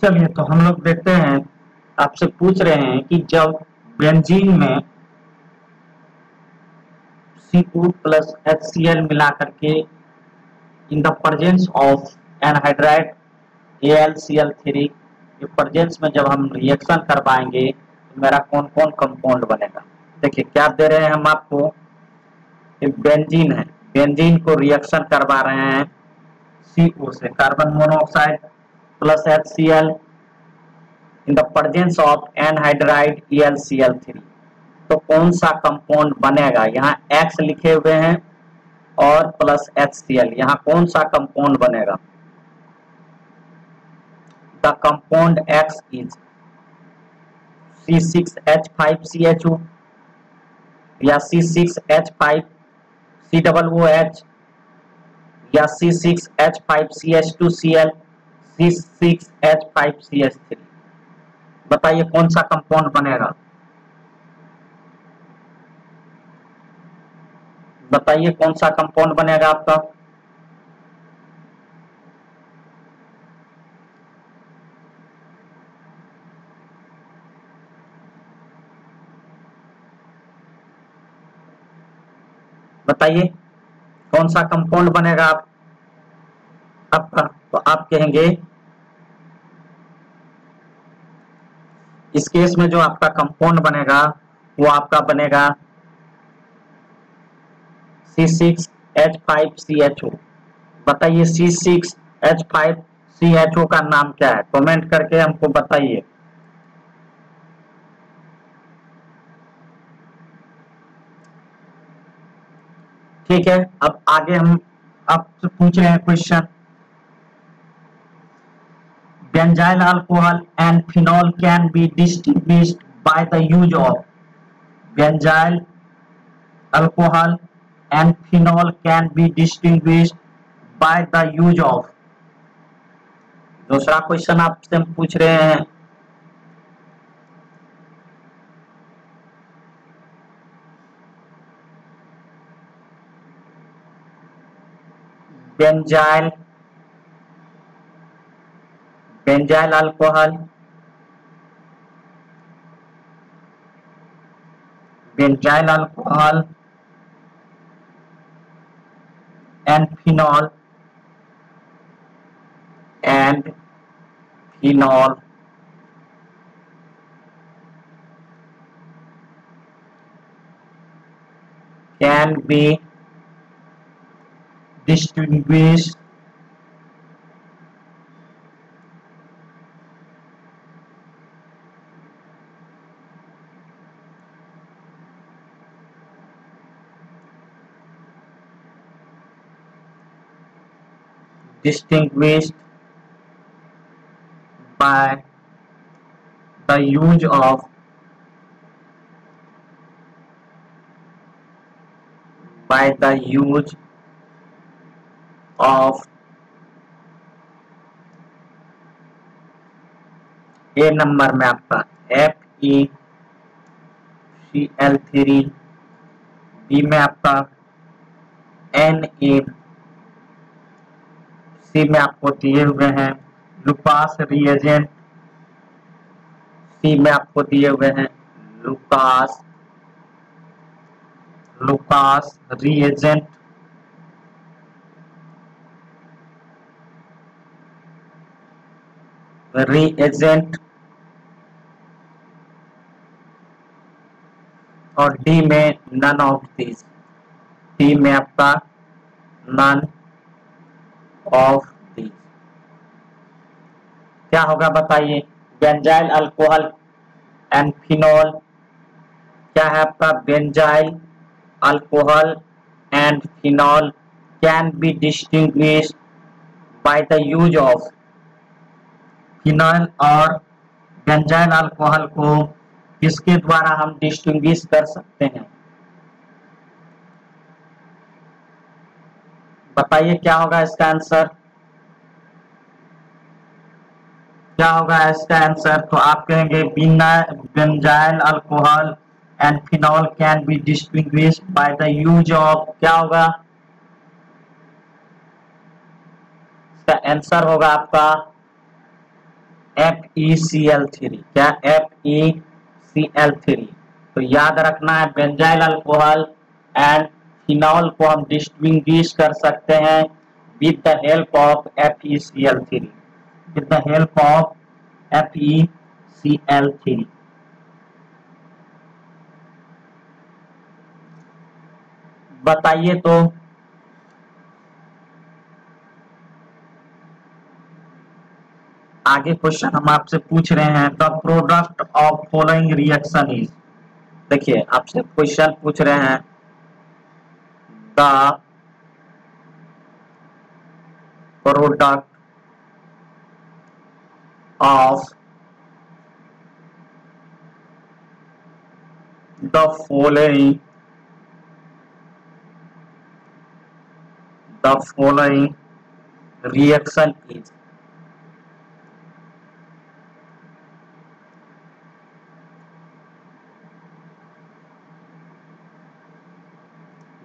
चलिए तो हम लोग देखते हैं, आपसे पूछ रहे हैं कि जब बेंजीन में CO प्लस HCl मिला करके in the presence of anhydride AlCl3 के प्रेजेंस में जब हम रिएक्शन करवाएंगे तो मेरा कौन कौन कंपाउंड बनेगा। देखिए क्या दे रहे हैं हम आपको, बेंजीन है, बेंजीन को रिएक्शन करवा रहे हैं CO से, carbon monoxide plus HCl in the presence of anhydride AlCl3, तो कौन सा कंपाउंड बनेगा। यहाँ X लिखे हुए हैं और प्लस HCl, यहाँ कौन सा कंपाउंड बनेगा। The compound X is C6H5CHO या C6H5COOH या C6H5CH2Cl, C6H5CH3, बताइए कौन सा कंपाउंड बनेगा। बताइए कौन सा कंपाउंड बनेगा आपका। बताइए कौन सा कंपाउंड बनेगा आपका। तो आप कहेंगे इस केस में जो आपका कंपाउंड बनेगा वो आपका बनेगा C6H5CHO। बताइए C6H5CHO का नाम क्या है, कमेंट करके हमको बताइए। ठीक है, अब आगे हम आपसे पूछ रहे हैं question. Benzyl alcohol and phenol can be distinguished by the use of. Benzyl alcohol and phenol can be distinguished by the use of. दूसरा क्वेश्चन आपसे हम पूछ रहे हैं, benzyl alcohol and phenol can be distinguished by the use of A number में आपका FeCl3, B में आपका Na, सी में आपको दिए हुए हैं लुकास रिएजेंट, सी में आपको दिए हुए हैं लुकास रिएजेंट, और डी में नन ऑफ दिस, डी में आपका नन ऑफ दिस। क्या होगा बताइए। बेंजाइल अल्कोहल एंड फिनॉल क्या है आपका, benzyl alcohol and phenol can be distinguished by the use of. Phenol और बेंजाइल अल्कोहल को किसके द्वारा हम डिस्टिंग्विश कर सकते हैं। बताइए क्या होगा इसका आंसर, क्या होगा इसका आंसर। तो आप कहेंगे benzyl alcohol and phenol can be distinguished by the use of, क्या होगा इसका आंसर होगा आपका FeCl3, क्या FeCl3। तो याद रखना है बेंजाइल अल्कोहल एंड फिनॉल को हम डिस्टिंग्विश कर सकते हैं with the help of FeCl3, with the help of FeCl3। बताइए तो आगे क्वेश्चन हम आपसे पूछ रहे हैं, the product of following reaction is. देखिए आपसे क्वेश्चन पूछ रहे हैं the product of the following reaction is.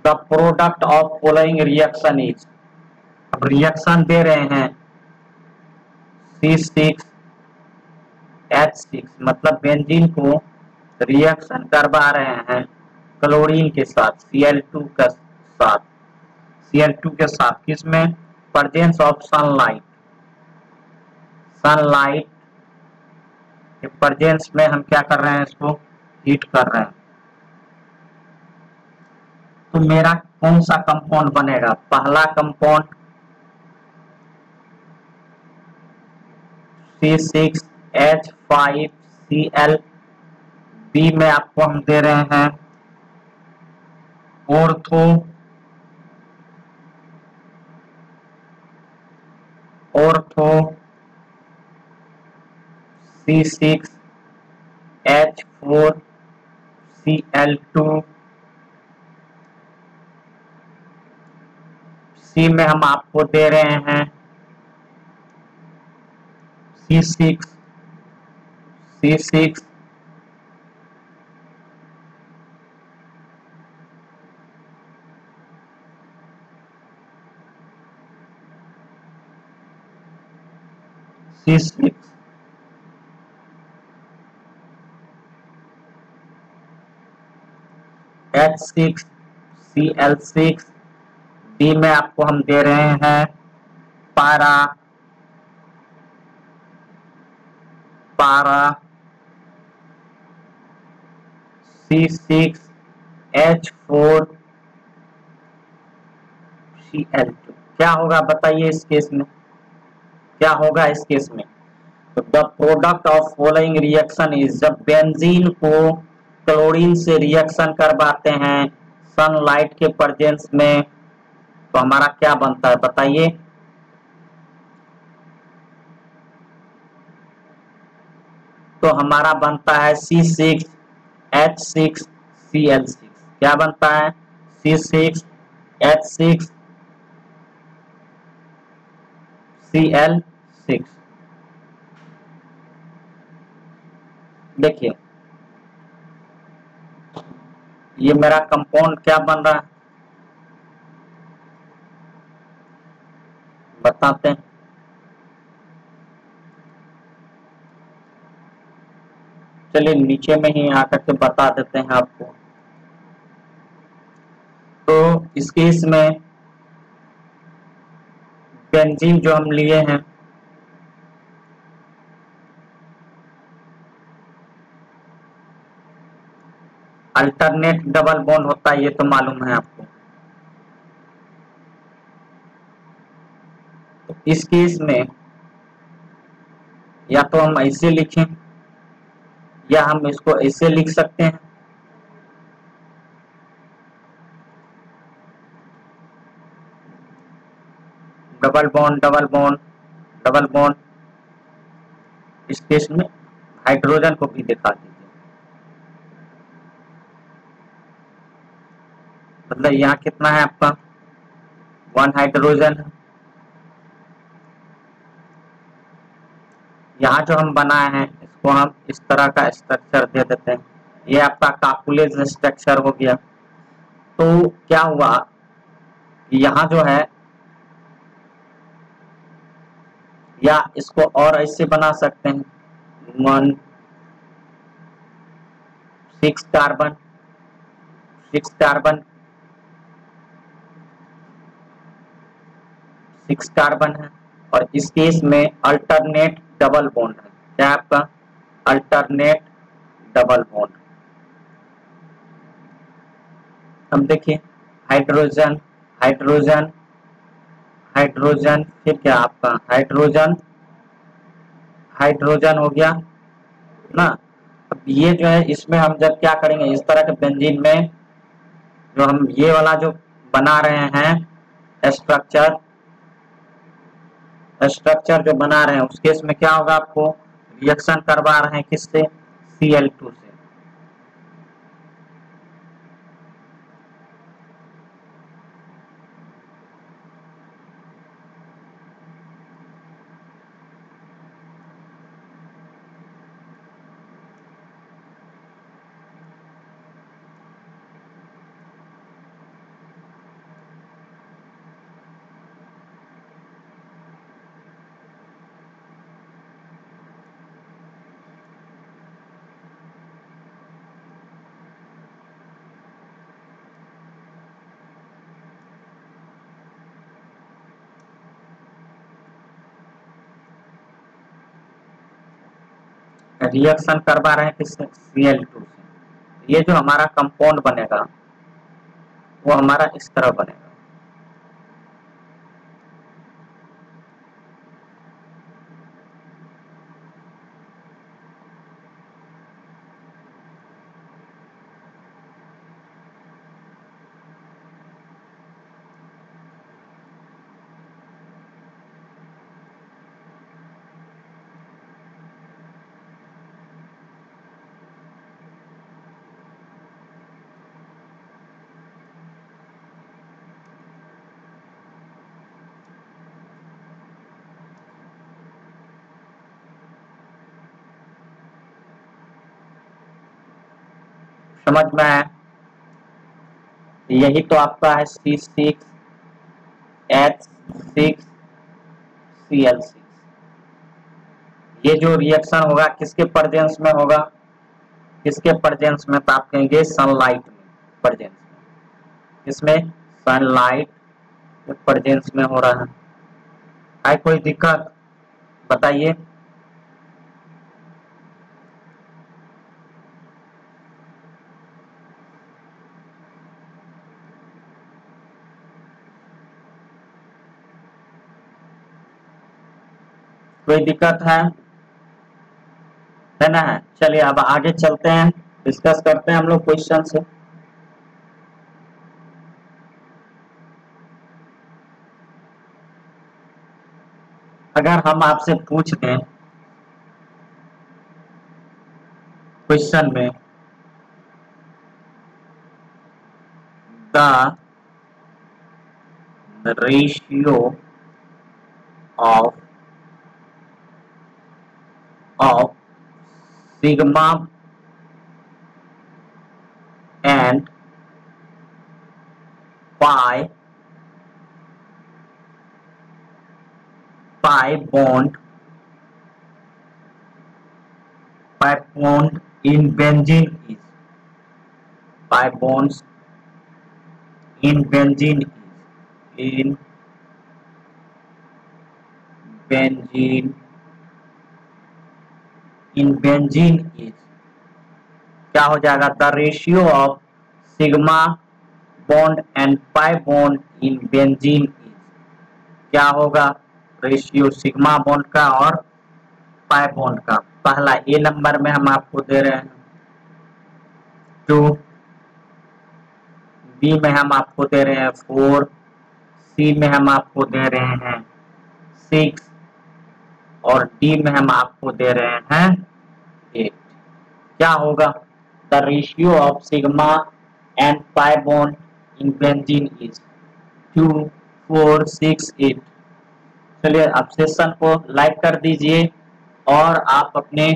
The product of following reaction is. अब रिएक्शन दे रहे हैं C6H6, मतलब बेंजीन को रिएक्शन करवा रहे हैं क्लोरीन के साथ, Cl2 के साथ, Cl2 के साथ किसमें? प्रेजेंस ऑफ सनलाइट, सनलाइट के प्रेजेंस में हम क्या कर रहे हैं, इसको हीट कर रहे हैं। तो मेरा कौन सा कंपाउंड बनेगा? पहला कंपाउंड C6H5Cl, बी में आपको हम दे रहे हैं ऑर्थो C6H4Cl2, सी में हम आपको दे रहे हैं C6 H6Cl6, डी में आपको हम दे रहे हैं पारा C6H4Cl2। क्या होगा बताइए इस केस में, क्या होगा इस केस में? तो the product of following reaction is, जब बेंजीन को क्लोरीन से रिएक्शन करवाते हैं सनलाइट के प्रेजेंस में, तो हमारा क्या बनता है बताइए? तो हमारा बनता है C6H6Cl6। क्या बनता है? C6H6Cl6। देखिए ये मेरा कंपाउंड क्या बन रहा है बताते हैं। चलिए नीचे में ही आकर के बता देते हैं आपको। तो इस केस में बेंजीन जो हम लिए हैं अल्टरनेट डबल बॉन्ड होता है, ये तो मालूम है आपको। तो इस केस में या तो हम ऐसे लिखें या हम इसको ऐसे लिख सकते हैं, double bond double bond double bond. इस केस में हाइड्रोजन को भी दिखा दीजिए, मतलब यहाँ कितना है आपका 1 हाइड्रोजन है। यहाँ जो हम बनाए हैं इसको हम इस तरह का स्ट्रक्चर दे देते हैं, ये आपका कार्बोलेज स्ट्रक्चर हो गया। तो क्या हुआ कि यहाँ जो है या इसको और ऐसे बना सकते हैं 1 6 कार्बन 6 कार्बन 6 कार्बन है और इस केस में अल्टरनेट डबल बॉन्ड है। क्या आपका अल्टरनेट डबल बॉन्ड। हम देखिए हाइड्रोजन हाइड्रोजन हाइड्रोजन फिर क्या आपका हाइड्रोजन हाइड्रोजन हो गया ना। अब ये जो है इसमें हम जब क्या करेंगे इस तरह के बेंजीन में जो हम ये वाला जो बना रहे हैं स्ट्रक्चर जो बना रहे हैं उस केस में क्या होगा आपको रिएक्शन करवा रहे हैं किससे Cl2 से। रिएक्शन करवा रहे हैं किससे Cl2 से। ये जो हमारा कंपाउंड बनेगा वो हमारा इस तरह बनेगा। समझ में आया। यही तो आपका है C6H6Cl6। ये जो रिएक्शन होगा किसके प्रेजेंस में होगा किसके प्रेजेंस में प्राप्त करेंगे सनलाइट में प्रेजेंस में। इसमें सनलाइट के प्रेजेंस में हो रहा है कोई दिक्कत बताइए। कोई दिक्कत है ना। चलिए अब आगे चलते हैं डिस्कस करते हैं हम लोग क्वेश्चन से। अगर हम आपसे पूछ दें क्वेश्चन में the ratio of sigma and pi bond in benzene is pi bonds in benzene is क्या हो जाएगा the ratio of sigma bond and pi bond in benzene is क्या होगा रेशियो सिग्मा बॉन्ड का और पाई बॉन्ड का। पहला ए number में हम आपको दे रहे हैं 2 बी में हम आपको दे रहे हैं 4 सी में हम आपको दे रहे हैं 6 और डी में हम आपको दे रहे हैं 8। क्या होगा the ratio of sigma and pi bond in benzene is 2 4 6 8। चलिए आप सेशन को लाइक कर दीजिए और आप अपने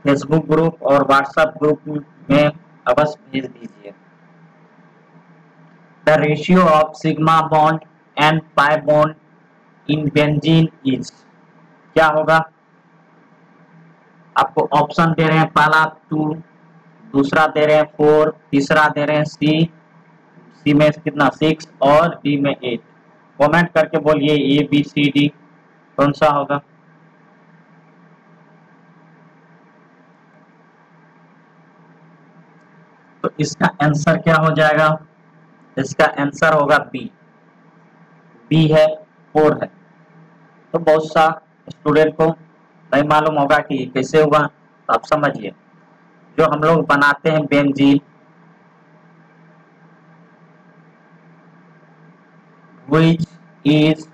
फेसबुक ग्रुप और व्हाट्सएप ग्रुप में अवश्य भेज दीजिए। The ratio of sigma bond and pi bond in benzene is, क्या होगा? आपको ऑप्शन दे रहे हैं, पहला 2, दूसरा दे रहे हैं 4, तीसरा दे रहे हैं सी में कितना 6 और डी में 8। कमेंट करके बोलिए ए बी सी डी कौन सा होगा। तो इसका आंसर क्या हो जाएगा? इसका आंसर होगा बी। बी है 4 है। तो बहुत सा स्टूडेंट को नहीं मालूम होगा कि कैसे हुआ, तो आप समझिए, जो हम लोग बनाते हैं benzene, which is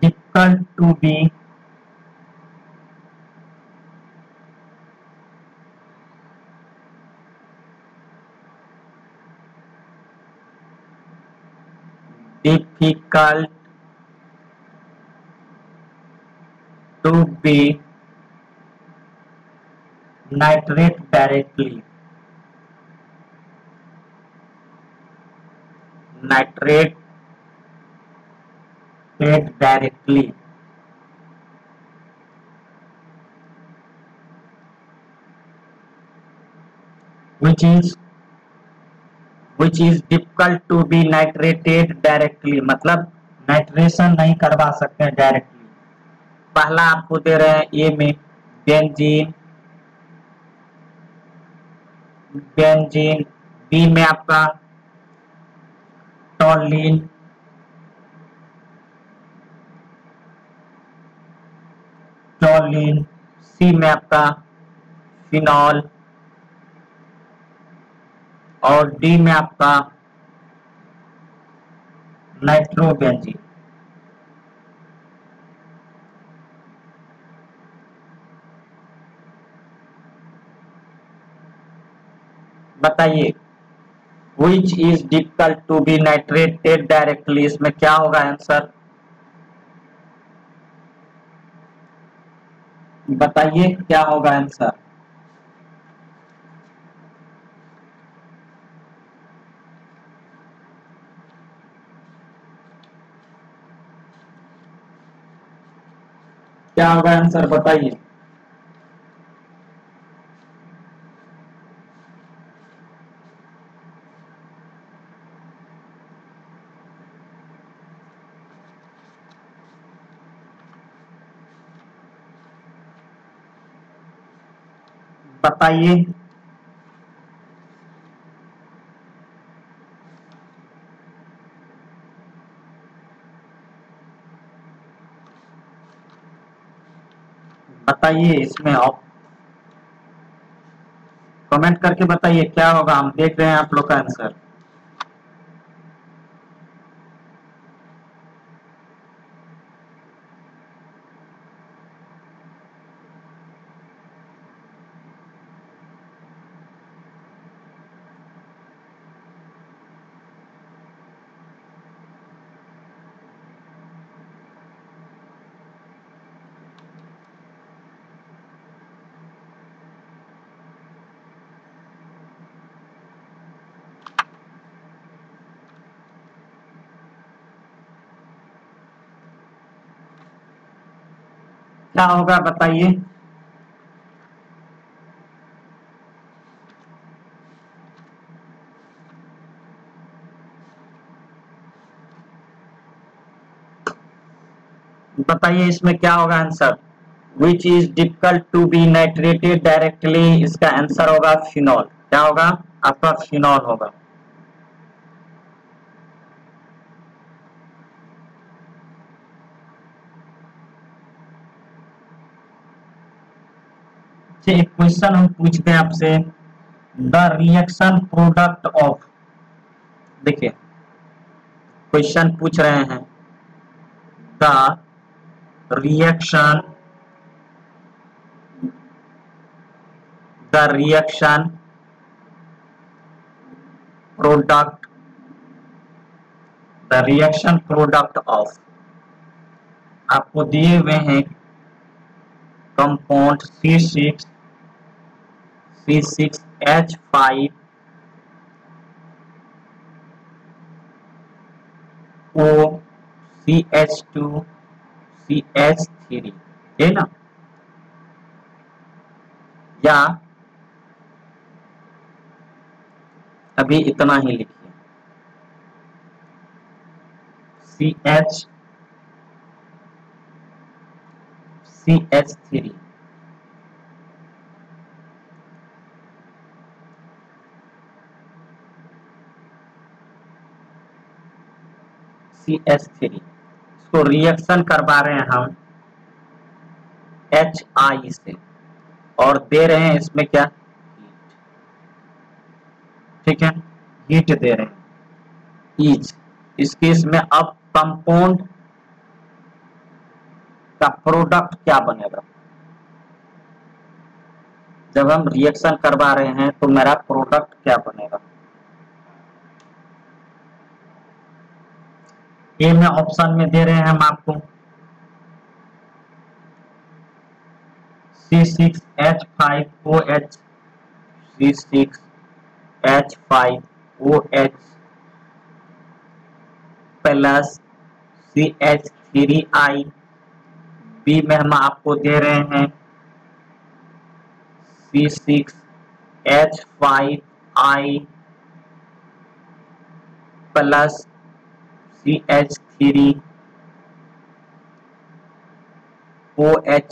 difficult to be difficult to be nitrate directly, nitrate directly, which is difficult to be nitrated directly, मतलब नाइट्रेशन नहीं करवा सकते डायरेक्टली। पहला आपको दे रहे हैं ए में बेंजीन, बेंजीन, बी में आपका टॉलिन, टॉलिन, सी में आपका फिनॉल और डी में आपका नाइट्रोबेंजीन। बताइए which is difficult to be nitrated directly, इसमें क्या होगा आंसर? बताइए क्या होगा आंसर? क्या होगा आंसर बताइए। बताइए बताइए इसमें आप कमेंट करके बताइए क्या होगा, हम देख रहे हैं आप लोग का आंसर। क्या होगा बताइए। बताइए इसमें क्या होगा answer. Which is difficult to be nitrated directly, इसका आंसर होगा फिनॉल। क्या होगा आपका? फिनॉल होगा। एक क्वेश्चन हम पूछते हैं आपसे, द रिएक्शन प्रोडक्ट ऑफ, देखिए क्वेश्चन पूछ रहे हैं the reaction product the reaction product of, आपको दिए हुए हैं कंपाउंड C6H5OCH2CH3, है ना? या अभी इतना ही लिखिए, CH3, इसको रिएक्शन करवा रहे हैं हम HI से और दे रहे हैं इसमें क्या, ठीक है, हीट दे रहे हैं ईच। इस केस में अब कंपाउंड का प्रोडक्ट क्या बनेगा, जब हम रिएक्शन करवा रहे हैं तो मेरा प्रोडक्ट क्या बनेगा। ए में ऑप्शन में दे रहे हैं हम आपको C6H5OH, C6H5OH plus CH3I। B में हम आपको दे रहे हैं C6H5I प्लस CH3OH।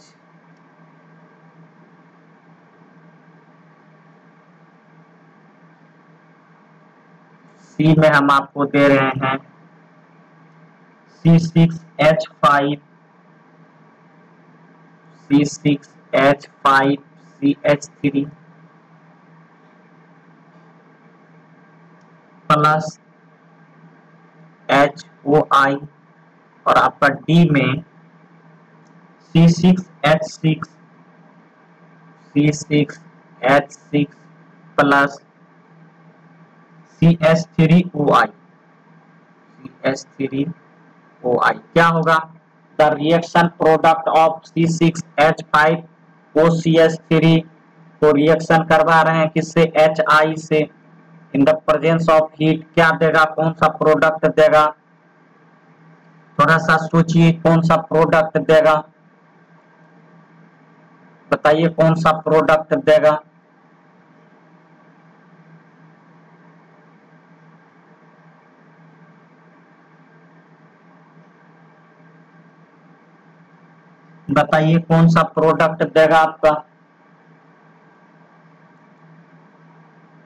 सी में हम आपको दे रहे हैं C6H5CH3 प्लस HOI। और आपका डी में C6H6 प्लस CH3OI। क्या होगा, the reaction product of C6H5OCH3 को रिएक्शन करवा रहे हैं किससे, HI से, in the presence of heat क्या देगा, कौन सा प्रोडक्ट देगा, थोड़ा सा सोचिए कौन सा प्रोडक्ट देगा, बताइए कौन सा प्रोडक्ट देगा। बताइए कौन सा प्रोडक्ट देगा आपका,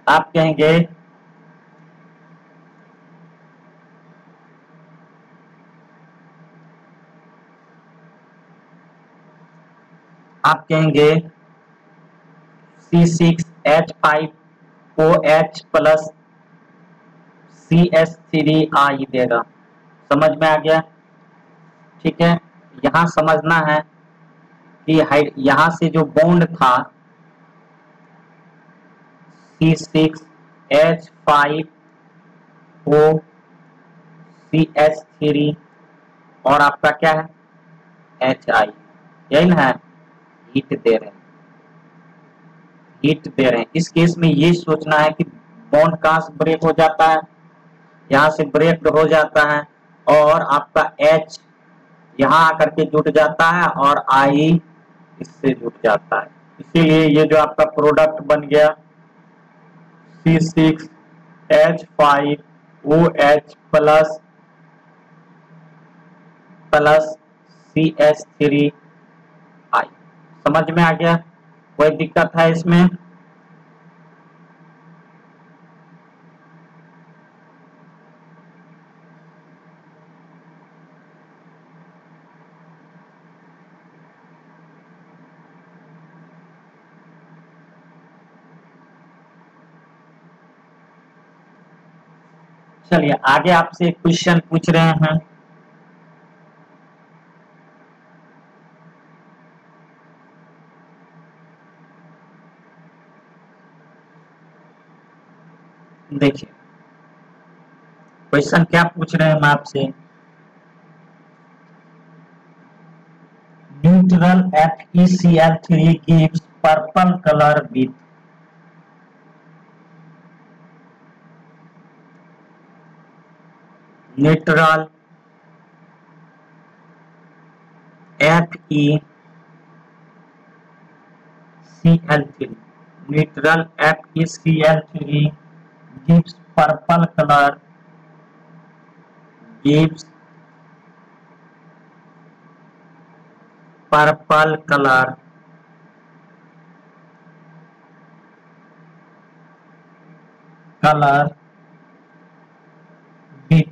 आप कहेंगे C6H5OH प्लस CH3I देगा। समझ में आ गया, ठीक है। यहां समझना है कि यहां से जो बॉन्ड था C6H5OCH3 और आपका क्या है HI, यही ना है, हीट दे रहे हैं, हीट दे रहे हैं। इस केस में ये सोचना है कि बॉन्ड कहां से ब्रेक हो जाता है, यहां से ब्रेक हो जाता है और आपका H यहां आकर के जुट जाता है और I इससे जुट जाता है। इसीलिए ये जो आपका प्रोडक्ट बन गया C6H5OH प्लस CH3I। समझ में आ गया, कोई दिक्कत है इसमें? चलिए आगे आपसे एक क्वेश्चन पूछ रहे हैं। देखिए क्वेश्चन क्या पूछ रहे हैं हम आपसे, neutral FeCl3 gives purple color with neutral FeCl3 neutral FeCl3 gives purple color gives purple color with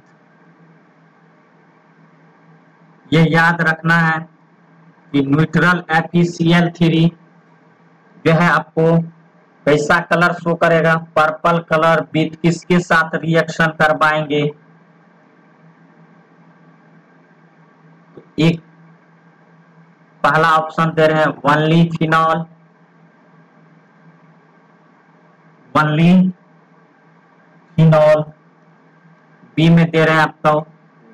ये याद रखना है कि न्यूट्रल FeCl3 जो है आपको कैसा कलर शो करेगा, पर्पल कलर विथ किसके साथ रिएक्शन करवाएंगे, तो एक पहला ऑप्शन दे रहे हैं वनली फिनॉल, बी में दे रहे हैं आपको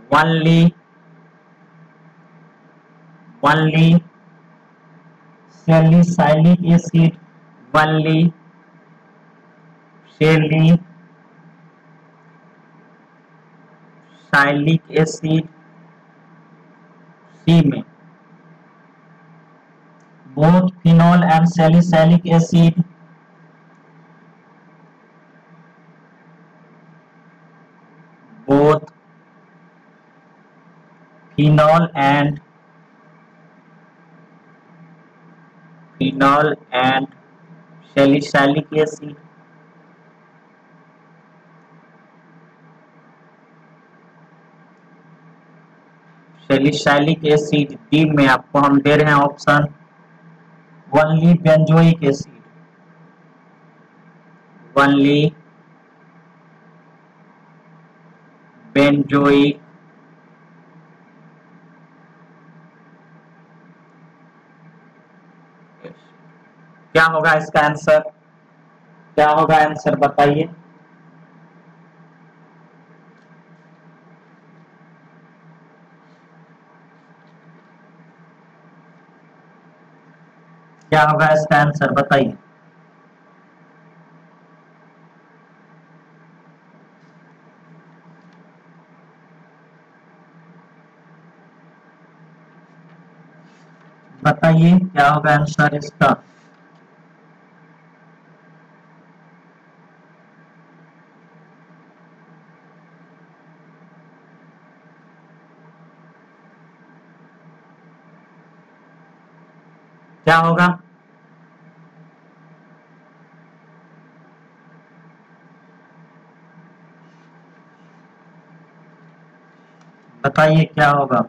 only salicylic acid, only salicylic acid, C में both phenol and salicylic acid, both phenol and salicylic acid, salicylic acid, D में आपको हम दे रहे हैं option only benzoic acid, only benzoic क्या होगा इसका आंसर, क्या होगा आंसर बताइए। क्या होगा इसका आंसर बताइए। बताइए क्या होगा आंसर इसका। क्या होगा, बताइए क्या होगा।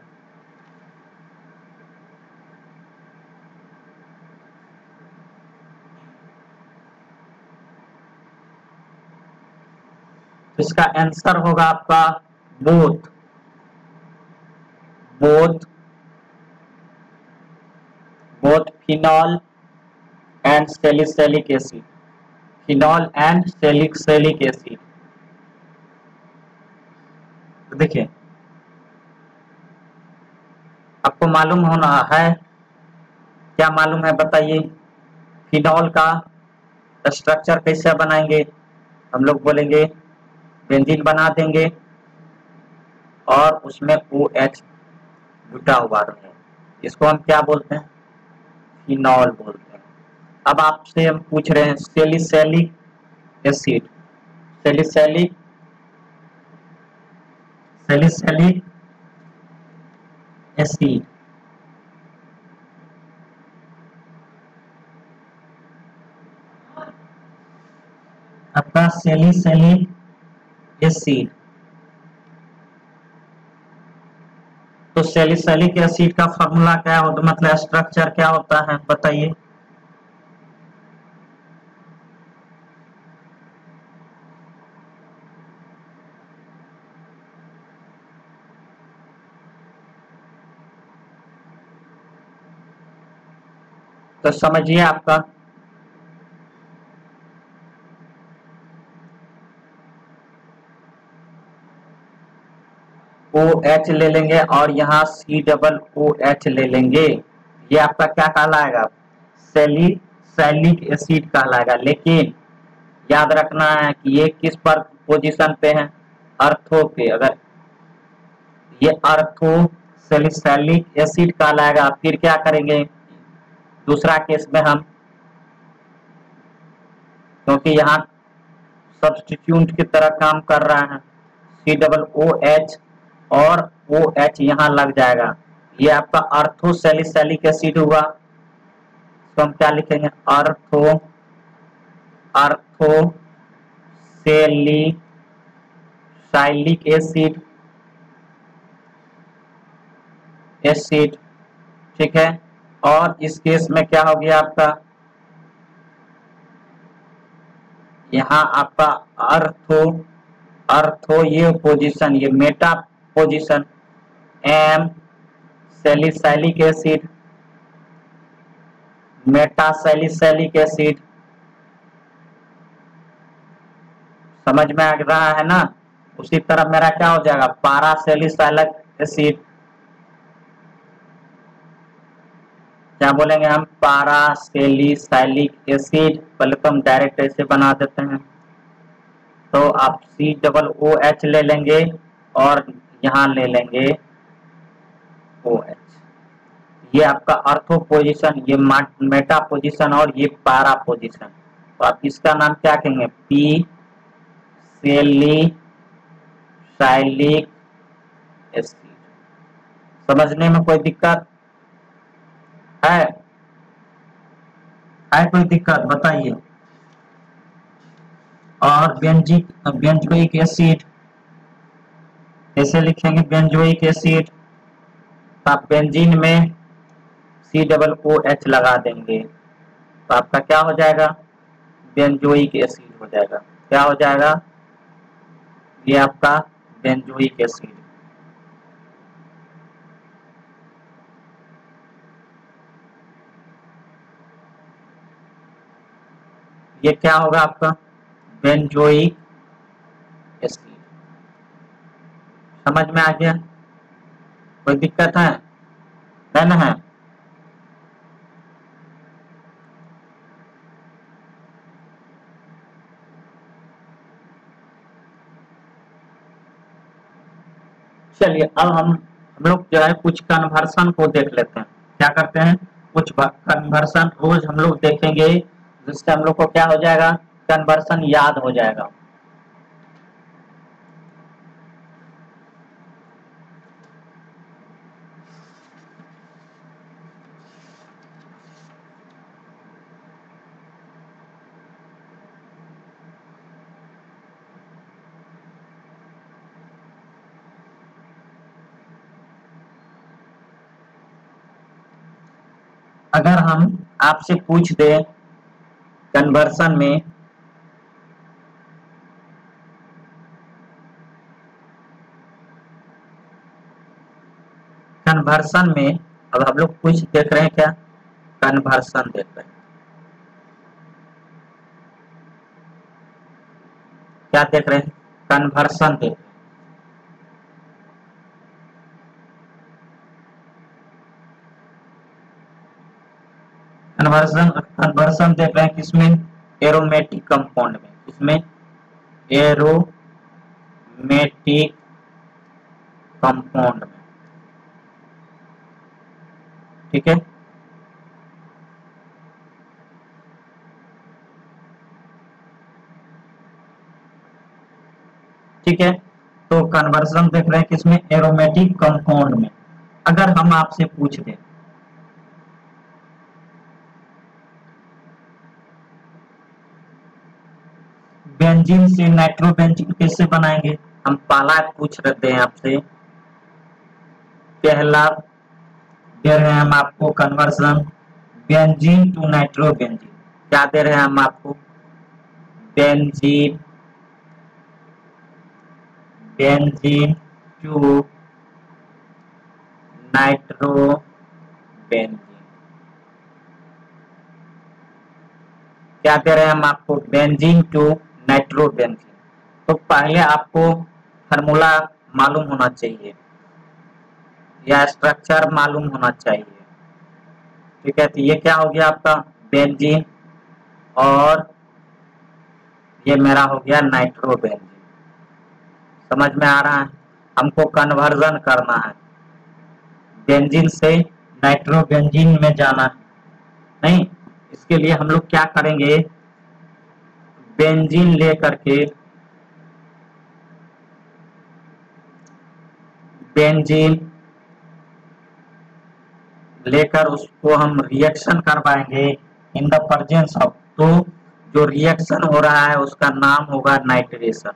इसका आंसर होगा आपका both phenol and salicylic acid, phenol and salicylic acid. तो देखिए आपको मालूम होना है, क्या मालूम है बताइए, फिनॉल का स्ट्रक्चर कैसे बनाएंगे, हम लोग बोलेंगे बेंजीन बना देंगे और उसमें OH जुटा हुआ रहे, इसको हम क्या बोलते हैं, फिनॉल बोलते हैं। अब आपसे हम पूछ रहे हैं सैलिसिलिक एसिड, सैलिसिलिक एसिड आपका सैलिसिलिक एसिड, तो सैलिसिलिक एसिड का फॉर्मूला क्या होता है, मतलब स्ट्रक्चर क्या होता है बताइए। तो समझिए आपका OH ले लेंगे और यहाँ COOH ले लेंगे, ये आपका क्या कहलाएगा, सैलिक एसिड कहलाएगा। लेकिन याद रखना है कि ये किस पर पोजीशन पे है, अर्थो पे। अगर ये अर्थो सैलिक एसिड कहलाएगा, फिर क्या करेंगे दूसरा केस में हम, क्योंकि यहाँ सब्स्टिट्यूट की तरह काम कर रहा है, COOH और OH यहाँ लग जाएगा। ये आपका अर्थोसैलिक एसिड हुआ। तो हम क्या लिखेंगे, अर्थोसैलिक एसिड, ठीक है। और इस केस में क्या हो गया आपका, यहाँ आपका अर्थो ये पोजीशन, ये meta position, M salicylic acid, meta salicylic acid, समझ में आ रहा है ना। उसी तरह मेरा क्या हो जाएगा, पारा सैलिसाइलिक एसिड, क्या बोलेंगे हम, पारा सैलिसाइलिक एसिड। पहले तो हम डायरेक्ट ऐसे बना देते हैं, तो आप COOH ले लेंगे और यहाँ ले लेंगे OH। ये आपका अर्थो पोजीशन, ये मेटा पोजीशन और ये पारा पोजीशन। तो आप इसका नाम क्या कहेंगे, P सैलिसाइलिक एसिड। समझने में कोई दिक्कत है? कोई दिक्कत बताइए। और बेंजोइक एसिड कैसे लिखेंगे, बेंजोइक एसिड, तो आप बेंजीन में COOH लगा देंगे, तो आपका क्या हो जाएगा, बेंजोइक एसिड हो जाएगा। क्या हो जाएगा, ये आपका बेंजोइक एसिड। ये क्या होगा आपका, बेंजोइक एसिड। समझ में आ गया, कोई दिक्कत है ना है? चलिए अब हम लोग जो है कुछ कन्वर्सन को देख लेते हैं। क्या करते हैं, कुछ कन्वर्सन रोज हम लोग देखेंगे, जिससे हम लोग को क्या हो जाएगा, कन्वर्सन याद हो जाएगा। अगर हम आपसे पूछ दें कन्वर्सन में, अब हम लोग कुछ देख रहे हैं, क्या कन्वर्सन देख रहे हैं, क्या देख रहे हैं, कन्वर्सन देख रहे हैं। कन्वर्सन देख रहे हैं किसमें, एरोमेटिक कंपाउंड में। किसमें, एरोमेटिक कंपाउंड में, ठीक है। ठीक है, तो कन्वर्सन देख रहे हैं किसमें, एरोमेटिक कंपाउंड में। अगर हम आपसे पूछ दें बेंजीन से नाइट्रोबेंजीन कैसे बनाएंगे, हम पहला पूछ रहे हैं आपसे, पहला दे रहे हैं हम आपको कन्वर्सन बेंजीन टू नाइट्रोबेंजीन। क्या दे रहे हैं हम आपको, बेंजीन टू नाइट्रोबेंजीन। क्या दे रहे हैं हम आपको, बेंजीन टू नाइट्रोबेंजीन। तो पहले आपको फार्मूला मालूम होना चाहिए या स्ट्रक्चर मालूम होना चाहिए। ठीक है, तो ये क्या हो गया आपका बेंजीन, और ये मेरा हो गया नाइट्रोबेंजीन। समझ में आ रहा है? हमको कन्वर्जन करना है, बेंजीन से नाइट्रोबेंजीन में जाना है। नहीं, इसके लिए हम लोग क्या करेंगे, बेंजीन लेकर के बेंजीन लेकर उसको हम रिएक्शन करवाएंगे इन द प्रेजेंस ऑफ, तो जो रिएक्शन हो रहा है उसका नाम होगा नाइट्रेशन।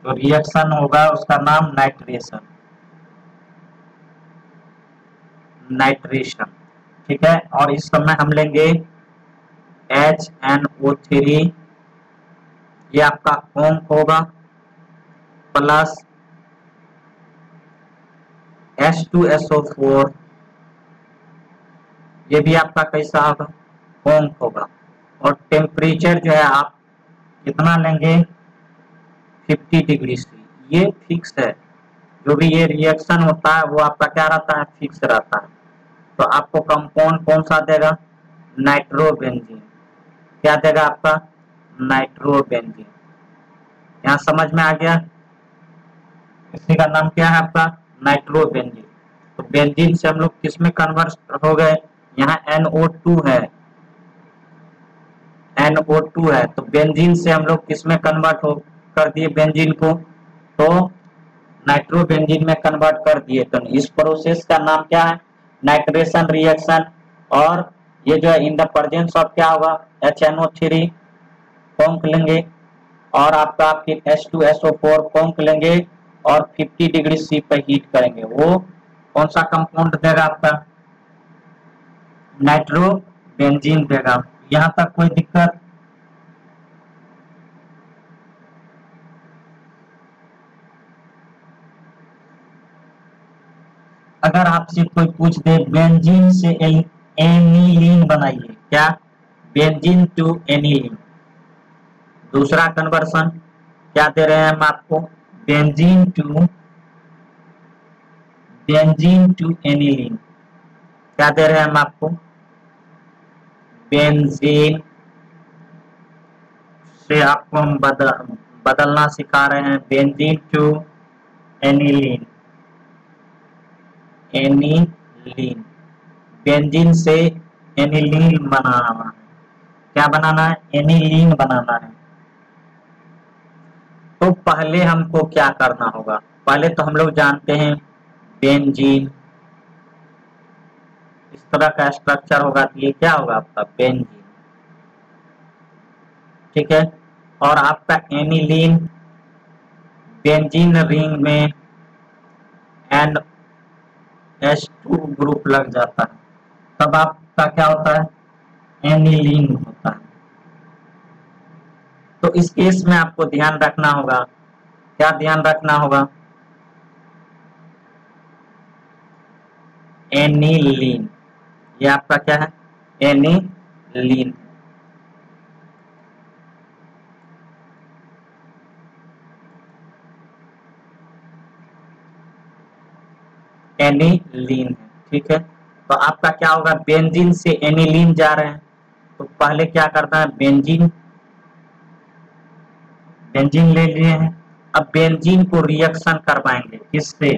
जो रिएक्शन होगा उसका नाम नाइट्रेशन, नाइट्रेशन। ठीक है, और इस समय हम लेंगे HNO3, ये आपका ओंक होगा, प्लस H2SO4, ये भी आपका कैसा होगा, ओंक होगा। और टेम्परेचर जो है आप कितना लेंगे, 50 डिग्री सी, ये फिक्स है। जो भी ये रिएक्शन होता है वो आपका क्या रहता है, फिक्स रहता है। तो आपको कंपाउंड कौन सा देगा, नाइट्रोबेंजीन। क्या देगा आपका, नाइट्रोबेंजीन। यहाँ समझ में आ गया, इसी का नाम क्या है आपका, नाइट्रोबेंजीन। तो बेंजीन से हम लोग किस में कन्वर्ट हो गए, यहाँ NO2 है, NO2 है, तो बेंजीन से हम लोग किस में कन्वर्ट हो कर दिए बेंजीन को, तो नाइट्रोबेंजीन में कन्वर्ट कर दिए। तो इस प्रोसेस का नाम क्या है, नाइट्रेशन रिएक्शन। और ये जो है इन द प्रेजेंस ऑफ क्या होगा, HNO3 कॉन्क लेंगे, और आपका फिर H2SO4 कॉन्क लेंगे, और 50 डिग्री सी पर हीट करेंगे। वो कौन सा कंपाउंड देगा आपका, नाइट्रोबेंजीन देगा। यहाँ तक कोई दिक्कत, अगर आपसे कोई पूछ दे बेंजीन से एनिलीन बनाइए, क्या, बेंजीन टू एनिलीन, दूसरा कन्वर्सन क्या दे रहे हैं हम आपको, बेंजीन टू एनिलीन, क्या दे रहे हैं हम आपको, बेंजीन से आपको हम बदलना सिखा रहे हैं, benzene to aniline, aniline, benzene से एनिलीन बनाना है। क्या बनाना है, एनिलीन बनाना है। तो पहले हमको क्या करना होगा, पहले तो हम लोग जानते हैं बेंजीन इस तरह का स्ट्रक्चर होगा, तो ये क्या होगा आपका बेंजीन। ठीक है, और आपका एनिलीन, बेंजीन रिंग में NH2 ग्रुप लग जाता है, तब आपका क्या होता है, एनिलीन होता है। तो इस केस में आपको ध्यान रखना होगा, क्या ध्यान रखना होगा, एनिलीन, ये आपका क्या है, एनिलीन। एनिलीन है, ठीक है। तो आपका क्या होगा, बेंजीन से एनिलीन जा रहे हैं, तो पहले क्या करना है, बेंजीन ले लिए हैं। अब बेंजीन को रिएक्शन करवाएंगे, किससे,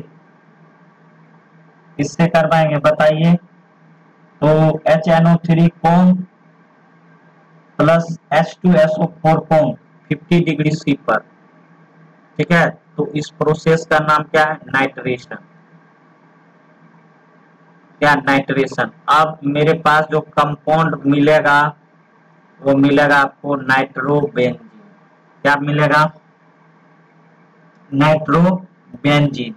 किससे करवाएंगे बताइए, तो HNO3 कौन प्लस H2SO4 कौन 50 डिग्री सी पर। ठीक है, तो इस प्रोसेस का नाम क्या है, नाइट्रेशन। क्या, नाइट्रेशन। अब मेरे पास जो कंपाउंड मिलेगा वो मिलेगा आपको नाइट्रोबेंजीन। क्या मिलेगा, नाइट्रोबेंजीन।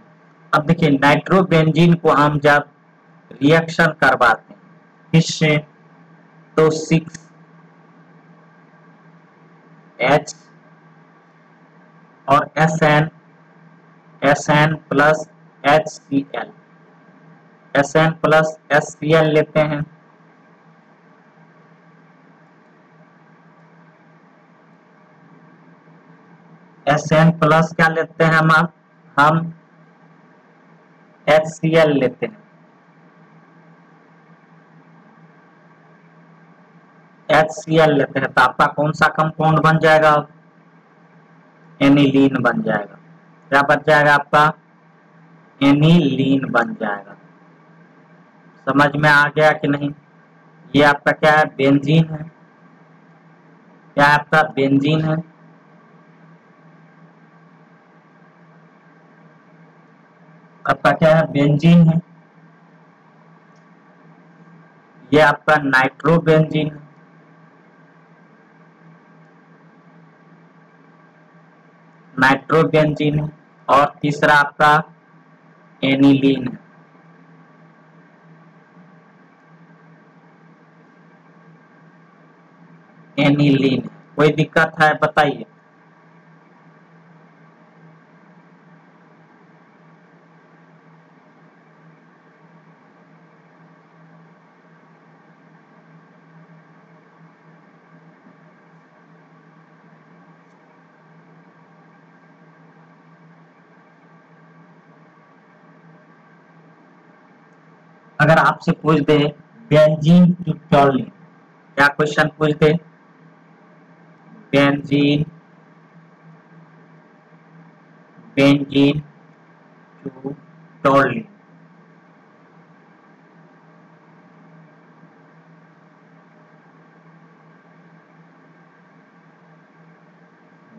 अब देखिए नाइट्रोबेंजीन को हम जब रिएक्शन करवाते हैं किससे, तो 6H और SN plus HCl, SN plus HCl लेते हैं, SN प्लस क्या लेते हैं हम HCl लेते हैं। HCl लेते हैं तो आपका कौन सा कंपाउंड बन जाएगा? एनिलीन बन जाएगा। क्या बन जाएगा आपका? एनिलीन बन जाएगा। समझ में आ गया कि नहीं? ये आपका क्या है? बेंजीन है। क्या आपका? बेंजीन है। आपका क्या है? बेंजीन है। ये आपका नाइट्रोबेंजीन है। नाइट्रोबेंजीन है। और तीसरा आपका एनिलीन है। एनिलीन है। कोई दिक्कत है बताइए? अगर आपसे पूछ दे बेंजीन टू टॉलिन, क्या क्वेश्चन पूछ दे? Benzene benzene to toluene,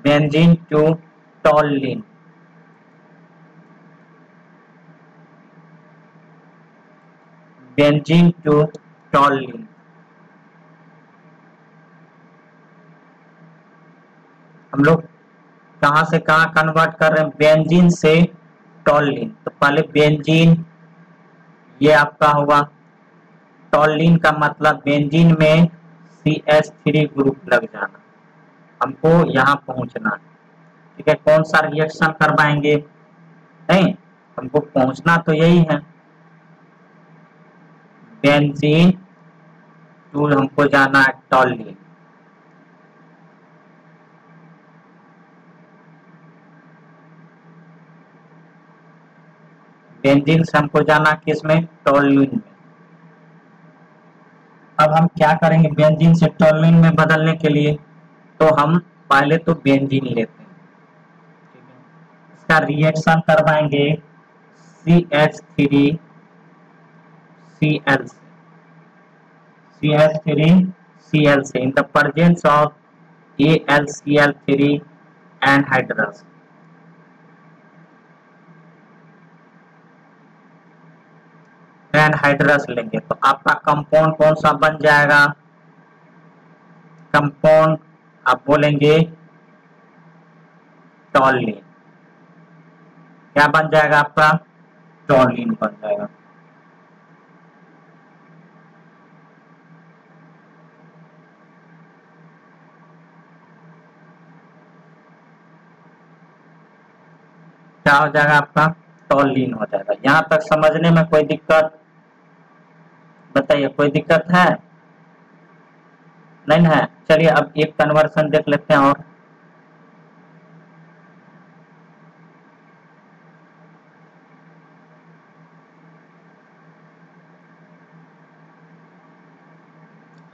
benzene to toluene, benzene to toluene. हम लोग कहां से कहां कन्वर्ट कर रहे हैं? बेंजीन से टॉलिन। तो पहले बेंजीन, ये आपका होगा। टॉलिन का मतलब बेंजीन में CH3 ग्रुप लग जाना। हमको यहाँ पहुंचना है। ठीक है, कौन सा रिएक्शन करवाएंगे? नहीं, हमको पहुंचना तो यही है। बेंजीन टू हमको जाना है टॉलिन। बेंजीन से हमको जाना किसमें? टॉलिन में। अब हम क्या करेंगे बेंजीन से टॉलिन में बदलने के लिए? तो हम पहले तो बेंजीन लेते हैं। ठीक है, इसका रिएक्शन करवाएंगे CH3Cl से, CH3Cl से in the presence of AlCl3 anhydrous. Anhydrous लेंगे तो आपका कंपाउंड कौन सा बन जाएगा? कंपाउंड आप बोलेंगे टॉलिन। क्या बन जाएगा आपका? टॉलिन बन जाएगा। क्या हो जाएगा आपका? टॉलिन हो जाएगा। यहाँ तक समझने में कोई दिक्कत? बताइए, कोई दिक्कत है? नहीं है। चलिए अब एक कन्वर्सन देख लेते हैं और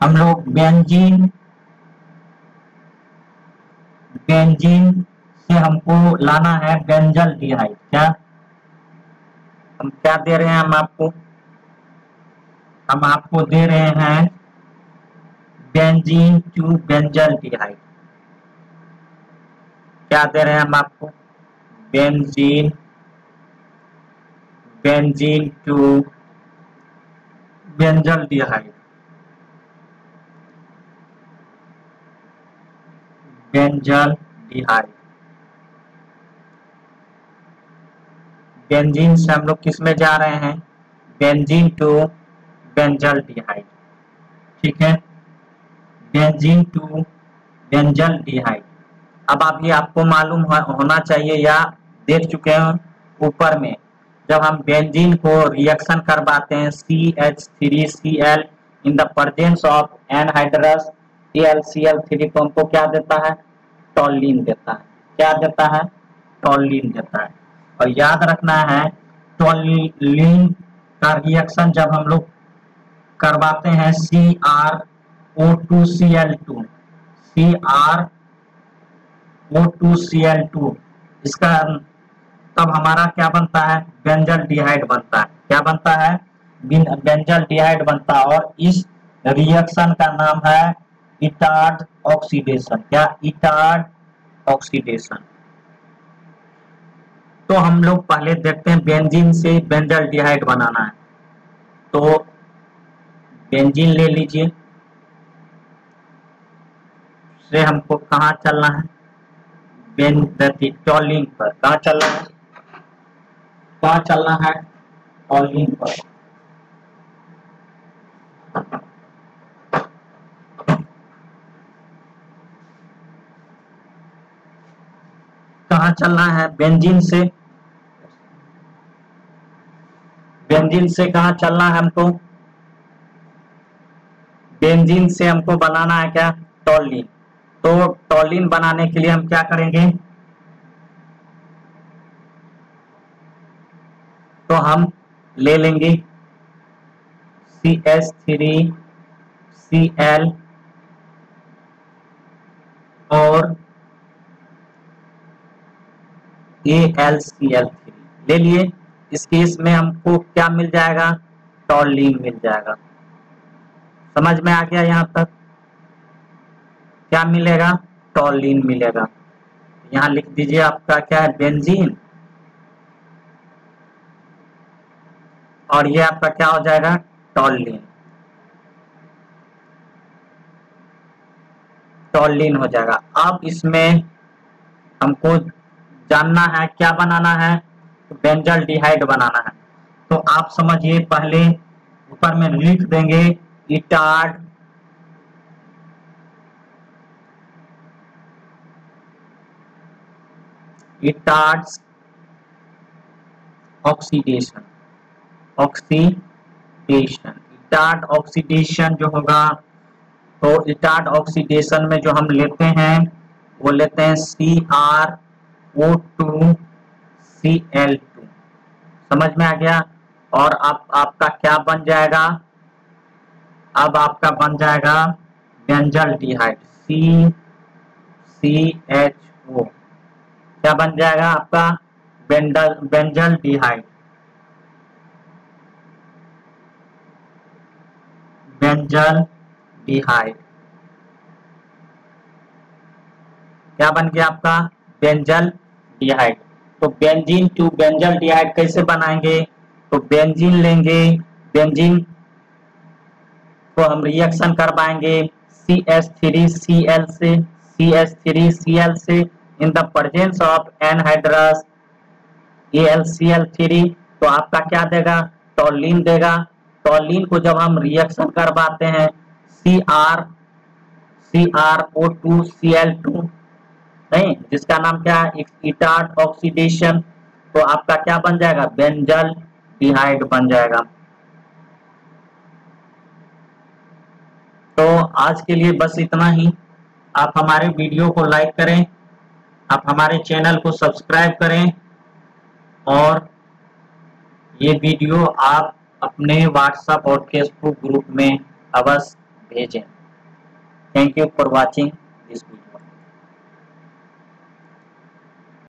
हम लोग बेंजीन से हमको लाना है बेंजल डिहाइड। क्या हम क्या दे रहे हैं? हम आपको दे रहे हैं बेंजीन टू बेंजल डिहाइड। क्या दे रहे हैं हम आपको? Benzene to benzaldehyde. Benzaldehyde. Benzene से हम लोग किस में जा रहे हैं? Benzene to benzaldehyde. ठीक है, बेंजीन टू बेंजल डिहाइड। अब आप ये आपको मालूम होना चाहिए या देख चुके हैं ऊपर में, जब हम बेंजीन को रिएक्शन करवाते हैं CH3Cl in the presence of anhydrous AlCl3 तो हमको क्या देता है? टॉलिन देता है। क्या देता है? टॉलिन देता है। और याद रखना है टॉलिन का रिएक्शन जब हम लोग करवाते हैं O2Cl2 CrO2Cl2 इसका तब हमारा क्या बनता है, बेंजल डिहाइड बनता है। क्या बनता है, बेंजल डिहाइड बनता है। और इस रिएक्शन का नाम है इटार्ड ऑक्सीडेशन। क्या, इटार्ड ऑक्सीडेशन। तो हम लोग पहले देखते हैं बेंजीन से बेंजल डिहाइड बनाना है। तो बेंजीन ले लीजिए, से हमको कहाँ चलना है, टॉलिन पर। कहाँ चलना है, कहाँ चलना है, टॉलिन पर। कहाँ चलना है, बेंजीन से, बेंजीन से कहाँ चलना है हमको, बेंजीन से हमको बनाना है क्या, टॉलिन। तो टॉलिन बनाने के लिए हम क्या करेंगे, तो हम ले लेंगे CH3Cl और AlCl3 ले लिए। इस केस में हमको क्या मिल जाएगा, टॉलिन मिल जाएगा। समझ में आ गया यहाँ तक, क्या मिलेगा, टॉलिन मिलेगा। यहाँ लिख दीजिए आपका क्या है, बेंजीन, और ये आपका क्या हो जाएगा, टॉलिन। टॉलिन हो जाएगा। अब इसमें हमको जानना है क्या बनाना है, तो बेंजल डिहाइड बनाना है। तो आप समझिए, पहले ऊपर में लिख देंगे इटार्ड ऑक्सीडेशन। इटार्ड ऑक्सीडेशन जो होगा, तो इटार्ड ऑक्सीडेशन में जो हम लेते हैं वो लेते हैं CrO2Cl2। समझ में आ गया। और आपका क्या बन जाएगा, अब आपका बन जाएगा बेंजल डिहाइड, CCHO। क्या बन जाएगा आपका, बेंजल डिहाइड, बेंजल डिहाइड। क्या बन गया आपका, बेंजल डिहाइड। तो बेंजीन टू बेंजल डिहाइड कैसे बनाएंगे, तो बेंजीन लेंगे, बेंजीन को हम रिएक्शन करवाएंगे CH3Cl से, CH3Cl से in the presence of anhydrous AlCl3। तो आपका क्या देगा, टॉलिन देगा। टॉलिन को जब हम रिएक्शन करवाते हैं CrO2Cl2, नहीं, जिसका नाम क्या है, इटार्ड ऑक्सीडेशन, तो आपका क्या बन जाएगा, बेंजल डिहाइड बन जाएगा। तो आज के लिए बस इतना ही। आप हमारे वीडियो को लाइक करें, आप हमारे चैनल को सब्सक्राइब करें, और ये वीडियो आप अपने व्हाट्सएप और फेसबुक ग्रुप में अवश्य भेजें। Thank you for watching this video.